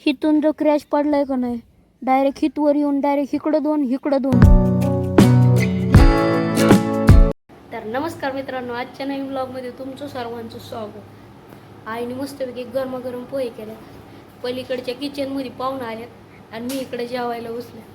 हिथून जो क्रॅश पडलाय का नाही, डायरेक्ट हितवर येऊन डायरेक्ट इकडं दोन इकडं दोन. तर नमस्कार मित्रांनो, आजच्या नवीन ब्लॉगमध्ये तुमचं सर्वांचं स्वागत. आईने मस्तपैकी गरमागरम पोहे केल्या. पलीकडच्या किचनमध्ये पाहुणे आल्यात आणि मी इकडे जेवायला बसले.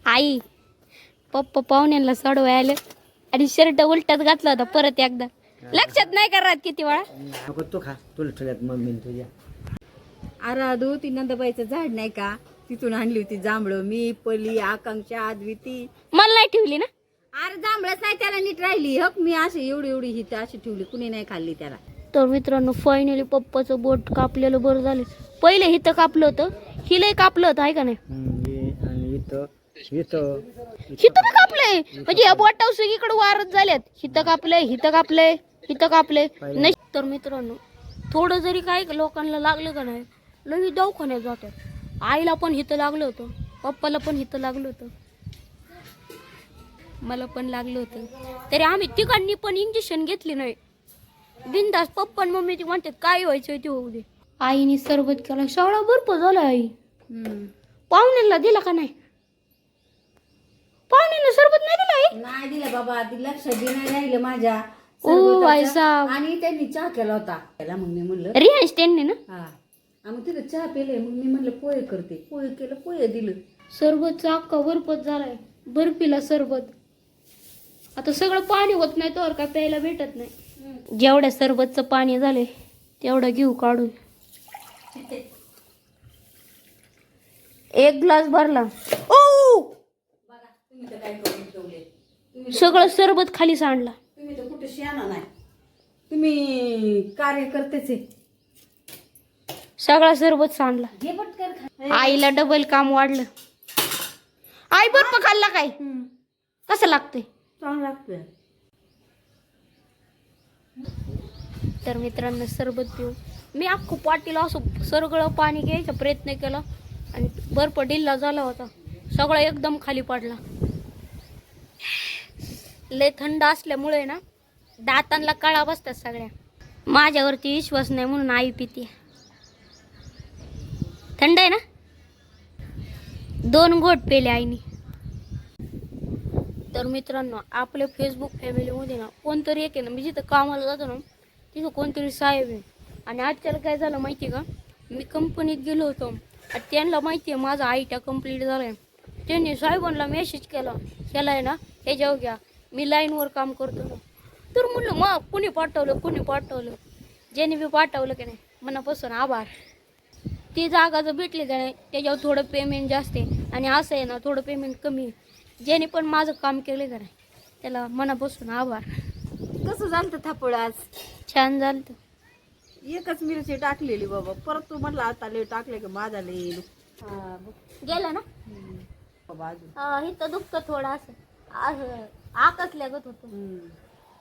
आई पप्पा पाहुण्यांना सोडवाय आले आणि शर्ट उलटात घातला होता परत एकदा. लक्षात नाही करत किती वेळा. तू खा तुला ठेवल्यात मम्मी तुझ्या. आराधू ती नंदबाईचं झाड नाही का, तिथून आणली होती जांभळं. मी पली आकांक्षा आद्विती. मला नाही ठेवली ना. अरे जांभळच नाही त्याला नीट राहिली. हक मी अशी एवढी एवढी ही अशी ठेवली, कुणी नाही खाल्ली त्याला. तर मित्रांनो, फायनली पप्पाचं बोट कापलेलं बरं झालं. पहिले हिथं कापलं होतं, हिलंही कापलं होतं आहे का नाही. हिथं बी कापलंय म्हणजे या बोटावर सगळीकडे वारच झाल्यात. हिथं कापलंय, हिथं कापलंय, हिथं कापलंय नाही. तर मित्रांनो, थोडं जरी काय लोकांना लागलं का नाही, लई दवाखान्यात जातात. आईला पण हिथं लागलं होतं, पप्पाला पण हिथं लागलं होतं, मला पण लागलं होतं. तरी आम्ही तिघांनी पण इंजेक्शन घेतली नाही. बिंदास पप्पा आणि मम्मी ती म्हणतात काय व्हायचं ते होऊ दे. आईने सरबत केला, सगळा बर्फ झाला. आई पाहुण्यांना दिला का नाही? पाहुण्यांना सरबत नाही दिला आई? नाही दिलं बाबा, ती लक्षात बी नाही राहिलं माझ्या. ओ भाई साहब. आणि त्यांनी चहा केला होता त्याला. मग मी म्हणलं रियाज त्यांनी ना, हा मग तिथं चहा पेले. मग मी म्हणलं पोहे करते, पोहे केलं, पोहे दिलं. सरबतचा अख्खा बर्फच झालाय. बर्फीला सरबत. आता सगळं पाणी होत नाही तर काय प्यायला भेटत नाही. जेवढ्या सरबतचं पाणी झालंय तेवढं घेऊ काढून. एक ग्लास भरला. ओ सगळं सरबत खाली सांडला. तुम्ही तर कुठे शहाणा नाही, तुम्ही कार्यकर्तेच आहे. सगळा सरबत सांडला. हे पटकन खा. आईला डबल काम वाढलं. आई बर्फ खाल्ला काय? कसं लागतंय? चांगलं लागतंय. तर मित्रांनो, सरबत पिऊ. मी अख्खं पाटीला असं सगळं पाणी घ्यायचा प्रयत्न केला आणि बर्फ ढिल्ला झाला होता. सगळं एकदम खाली पडला. लय थंड असल्यामुळे ना दातांना कळा बसतात सगळ्या. माझ्यावरती विश्वास नाही म्हणून आई पिते. थंड आहे ना. 2 घोट पेले आईने. तर मित्रांनो, आपल्या फेसबुक फॅमिलीमध्ये ना कोणतरी एक आहे ना, मी जिथं कामाला जातो ना तिथं कोणतरी साहेब आहे. आणि आजच्याला काय झालं माहिती का, मी कंपनीत गेलो होतो आणि त्यांना माहिती आहे माझा आयटी कंप्लीट झाला आहे. त्यांनी साहेबांना मेसेज केला, ह्याला आहे ना ह्याच्यावर घ्या, मी लाईनवर काम करतो ना. तर म्हणलं मग कुणी पाठवलं. ज्याने बी पाठवलं की नाही मनापासून आभार. ती जागा जर भेटली का नाही त्याच्यावर थोडं पेमेंट जास्त आहे आणि असं आहे ना थोडं पेमेंट कमी आहे. ज्याने पण माझं काम केलं का नाही त्याला मनापासून आभार. कसं झालं थापड आज? छान झालं. एकच मिरची टाकलेली बाबा, परत तू म्हणलं आता लय टाकले की माझा लय गेला ना बाबा अजून. इथं दुखतं थोडं असं आकसल्यागत होतं.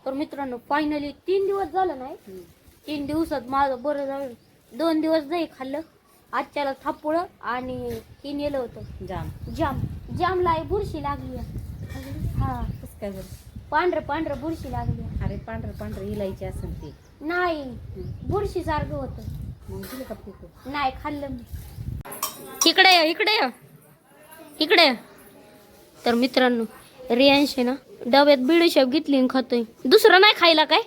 तर मित्रांनो, फायनली 3 दिवस झालं नाही. 3 दिवसात माझं बरं झालं. 2 दिवस दही खाल्लं, आजच्याला थापुळ आणि हे नेलं होतं जामला बुरशी लागली. हा कसं काय बरं? पांढरं बुरशी लागली. अरे पांढरं इलायची असेल ते. नाही, बुरशी सारखं होतं. मग दिलं का पिकं? नाही खाल्लं मी. इकडे ये. तर मित्रांनो, रियांशी ना डब्यात बडीशेप घेतली आणि खातोय. दुसरं नाही खायला काय?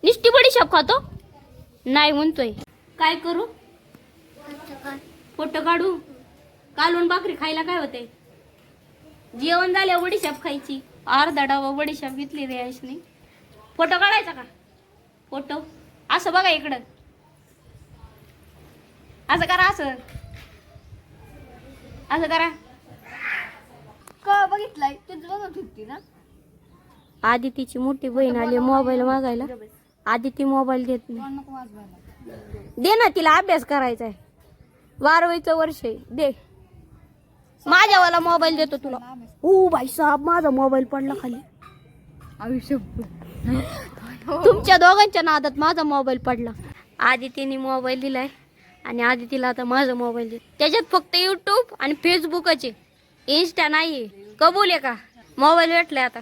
नुसती बडीशेप खातो नाही म्हणतोय. काय करू? फोटो काढू? कालवण भाकरी खायला काय होते? जेवण झाल्यावर बडीशेप खायची. अर्धा डबा बडीशेप घेतली रियांशने. फोटो काढायचा का? फोटो असं बघा इकडं, असं करा, असं करा. का बघितलाय? तूच बघत होती ना. आदितीची मोठी बहीण आली मोबाईल मागायला. आदिती मोबाईल देत नाही. दे ना, तिला अभ्यास करायचा आहे. 12वीचं वर्ष आहे. दे, माझ्यावाला मोबाईल देतो तुला. ओ भाई साहब, माझा मोबाईल पडला खाली. आयुष्य तुमच्या दोघांच्या नादात माझा मोबाईल पडला. आधी तिने मोबाईल दिलाय आणि आधी तिला आता माझा मोबाईल दिला. त्याच्यात फक्त युट्यूब आणि फेसबुकच आहे, इन्स्टा नाहीये. कबूल आहे का? मोबाईल भेटलाय आता.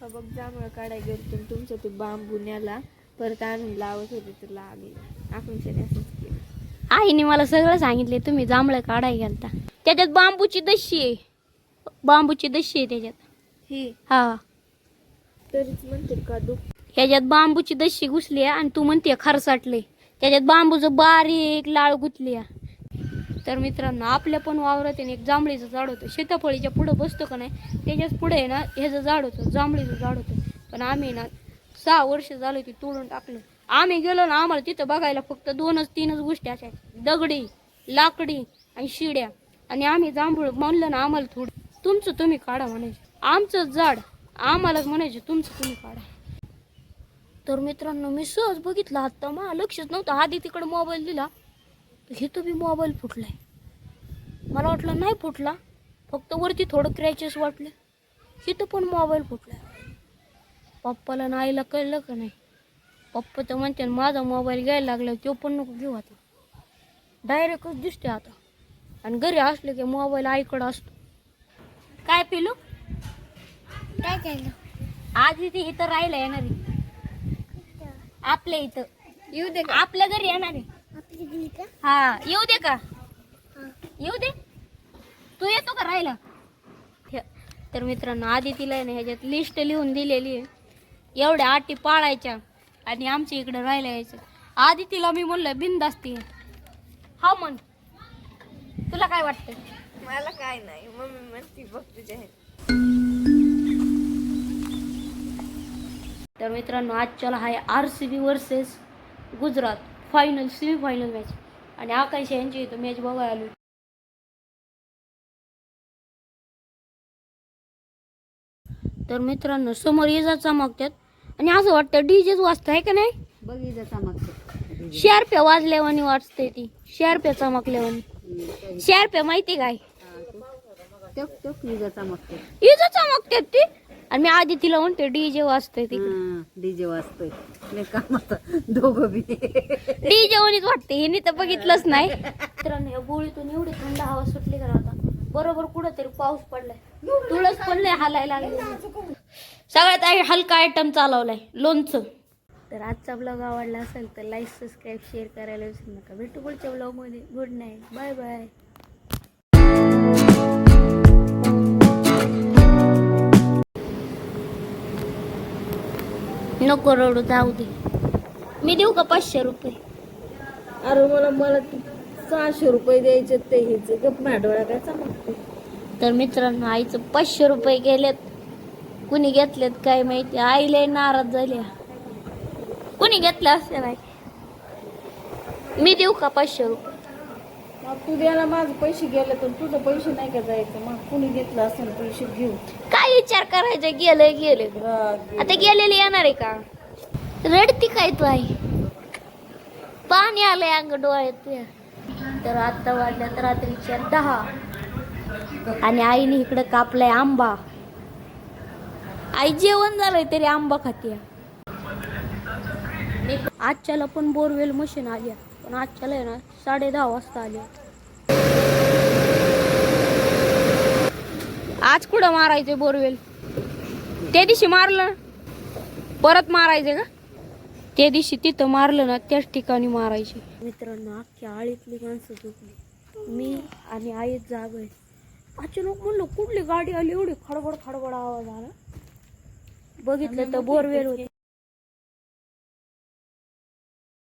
बघ जांभळं काढाय गेलो तुमचं ते बांबू न्याला परत आणून लावत होते तर लागले. आकांक्षाने असंच केलं. आईने मला सगळं सांगितले. तुम्ही जांभळं काढाय गेलता, त्याच्यात बांबूची दशी आहे, बांबूची दशी आहे त्याच्यात. हे हा, तरीच म्हणते का दुख. ह्याच्यात बांबूची दशी घुसली आहे आणि तू म्हणते खरसाटले. त्याच्यात बांबूचं बारीक लाळ गुतली आहे. तर मित्रांनो, आपल्या पण वावरात आहे ना एक जांभळीचं झाड होतं. सीताफळीच्या पुढं बसतं का नाही, त्याच्याच पुढे आहे ना ह्याचं झाड होतं, जांभळीचं झाड होतं. पण आम्ही ना 6 वर्ष झालं ते तोडून टाकलं. आम्ही गेलो ना, आम्हाला तिथं बघायला फक्त 2-3 गोष्टी अशा, दगडी, लाकडी आणि शिड्या. आणि आम्ही जांभूळ म्हणलं ना, आम्हाला थोडं तुमचं तुम्ही काढा म्हणायचे. आमचं झाड आम्हालाच म्हणायचे तुमचं तुम्ही काढा. तर मित्रांनो, मी सहज बघितलं आता, मला लक्षच नव्हतं. आधी तिकडे मोबाईल दिला, हे तर बी मोबाईल फुटलाय. मला वाटलं नाही फुटला, फक्त वरती थोडं क्रॅचेस वाटले. इथं पण मोबाईल फुटलाय. पप्पाला आणि आईला कळलं का नाही? पप्पा तर म्हणते माझा मोबाईल घ्यायला लागला, तो पण नको घेऊ आता. डायरेक्टच दिसते आता. आणि घरी असले की मोबाईल आईकडं असतो. काय पिलू? काय केलं? आज इथे इथं राहायला येणार आहे. आपल्या इथं येऊ दे का? आपल्या घरी येणार आहे. हा, येऊ दे का? येऊ दे. तू येतो का राहायला? तर मित्रांनो, आधी तिला आहे ना ह्याच्यात लिस्ट लिहून दिलेली आहे, एवढ्या अटी पाळायच्या आणि आमच्या इकडे राहायला यायचं. आधी तिला मी म्हणलं बिनधास्ती. हा म्हण, तुला काय वाटतं? मला काय नाही, मम्मी म्हणती बघ तुझ्या हे. तर मित्रांनो, आजच्याला आहे RCB versus Gujarat final, semifinal match. आणि आकाश यांची इथं मॅच बघायला आलो. तर मित्रांनो, समोर इजा चमकतात आणि असं वाटतं डीजेच वाजत आहे का नाही? बघितलं चमकते. शार्प्या वाजल्यावानी वाजते ती, शार्प्या चमकल्यावानी. शार्प्या माहिती काय? विजा चमकते. इजा चमकतात ती. आणि मी आधी तिला म्हणते डीजे वाजते ती. डीजे वाजतोय कामात दोघं बी. डीजे वणीच वाटते, हे तर बघितलंच नाही. मित्रांनो, या गोळीतून एवढी थंड हवा सुटली का आता, बरोबर कुठंतरी पाऊस पडलाय, तुळस पडलंय, हालायला लागले. सगळ्यात हलका आयटम चालवलाय, लोणचं. तर आजचा ब्लॉग आवडला असेल तर लाईक, सबस्क्राईब, शेअर करायला विसरू नका. भेटू पुढच्या ब्लॉगमध्ये. Good night, bye bye. नको रडू, जाऊ दे. मी देऊ का 500 रुपये? अरे मला 600 रुपये द्यायचे ते हेच गप डोळा काय चमकते. तर मित्रांनो, आईचं 500 रुपये गेलेत. कुणी घेतलेत काय माहिती. आई लय नाराज झाली. कुणी घेतलं असते नाही. मी देऊ का 500 रुपये? मग तू द्यायला माझे पैसे गेले तर तुझं पैसे नाही का जायचं? मग कुणी घेतलं असेल पैसे घेऊ. काय विचार करायचा? गेले आता गेलेले येणार आहे का? रडती काय तू आई? पाणी आलंय अंग डोळ्यात. तर आता वाजल्यात रात्रीच्या 10 आणि आईने इकडं कापलाय आंबा. आई जेवण झालंय तरी आंबा खाते. आजच्याला पण बोरवेल मशीन आली, पण आजच्याला आहे ना 10:30 वाजता आली. आज कुठं मारायचे बोरवेल? त्या दिवशी मारलं, परत मारायचे का? त्या दिवशी तिथं मारलं ना त्याच ठिकाणी मारायचे. मित्रांनो, अख्ख्या आळीतली माणसं झोपली, मी आणि आई जाग आहे. अचानक म्हणलं कुठली गाडी आली, एवढी खडबड खडबड आवाज आला. बघितलं तर बोरवेल होते.